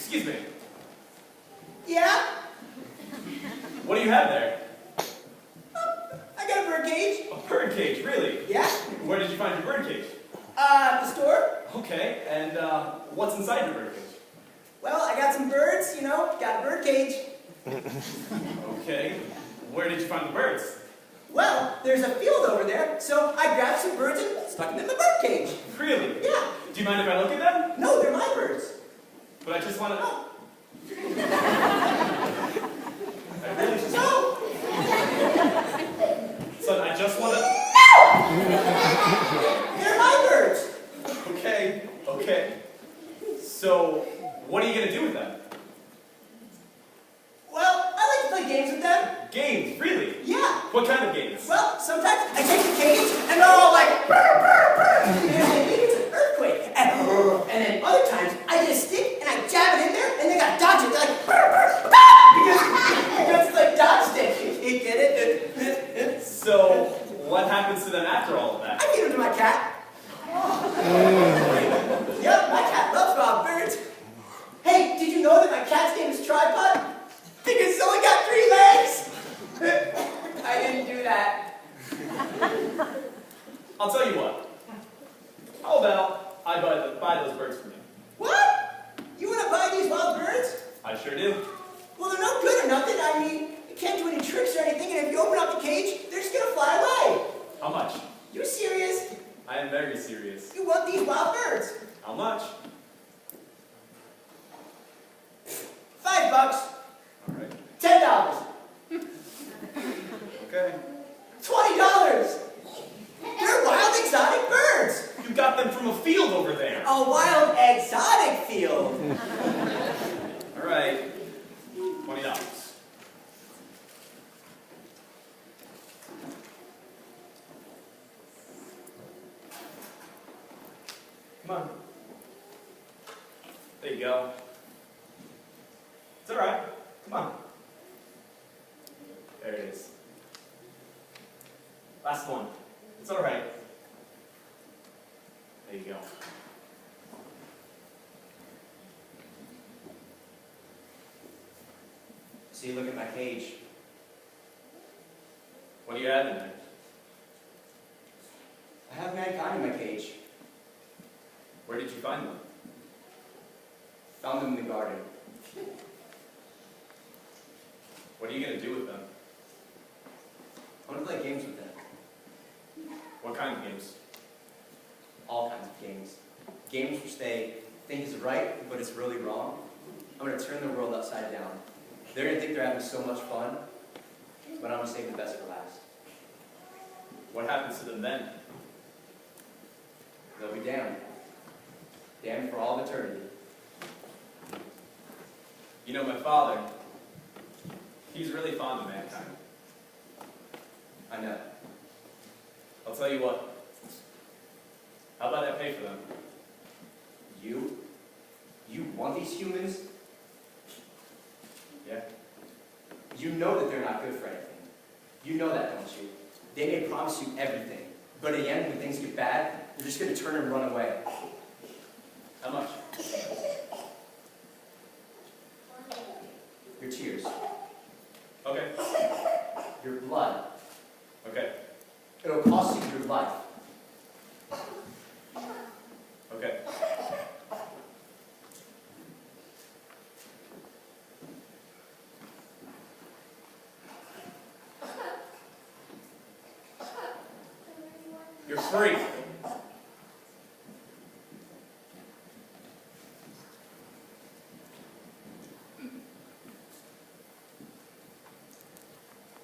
Excuse me. Yeah? What do you have there? I got a bird cage. A bird cage, really? Yeah? Where did you find your bird cage? The store. Okay, and what's inside your bird cage? Well, I got some birds, you know, got a bird cage. Okay, where did you find the birds? Well, there's a field over there, so I grabbed some birds and stuck them in the bird cage. Really? Yeah. Do you mind if I look at them? No, they're my birds. But I just want to... No. I really just... No! Son, I just want to... They're my birds. Okay, okay. So, what are you going to do with them? Well, I like to play games with them. Games? Really? Yeah. What kind of games? Well, sometimes I take the cage and they're all like, brr, brr, brr, and I think it's an earthquake. And then other times I get a stick and I jab it in there and they gotta dodge it. They're like, brr, brr, because it's like dodge stick. You get it? So, what happens to them after all of that? I feed them to my cat. Yep, my cat loves raw birds. Hey, did you know that my cat's name is Tripod? Because it's only got 3 legs. I didn't do that. I'll tell you what. How about I buy those birds from you? What? You want to buy these wild birds? I sure do. Well, they're no good or nothing. I mean, you can't do any tricks or anything, and if you open up the cage, they're just going to fly away. How much? You serious? I am very serious. You want these wild birds? How much? $5. All right. $10. Okay. $20. They're wild exotic birds. You got them from a field over there. A wild exotic field. All right. $20. Come on. There you go. It's all right. Come on. There it is. Last one. It's all right. There you go. See, look at my cage. What do you have in there? I have mankind in my cage. Where did you find them? Found them in the garden. What are you going to do with them? I want to play games with them. What kind of games? All kinds of games. Games which they think is right, but it's really wrong. I'm going to turn the world upside down. They're going to think they're having so much fun, but I'm going to save the best for last. What happens to them then? They'll be damned. Damned for all of eternity. You know, my father, he's really fond of mankind. I know. I'll tell you what. How about I pay for them? You? You want these humans? Yeah. You know that they're not good for anything. You know that, don't you? They may promise you everything, but in the end, when things get bad, they're just going to turn and run away. How much? Your tears. Okay. Your blood. Okay. It'll cost you your life. Okay. You're free.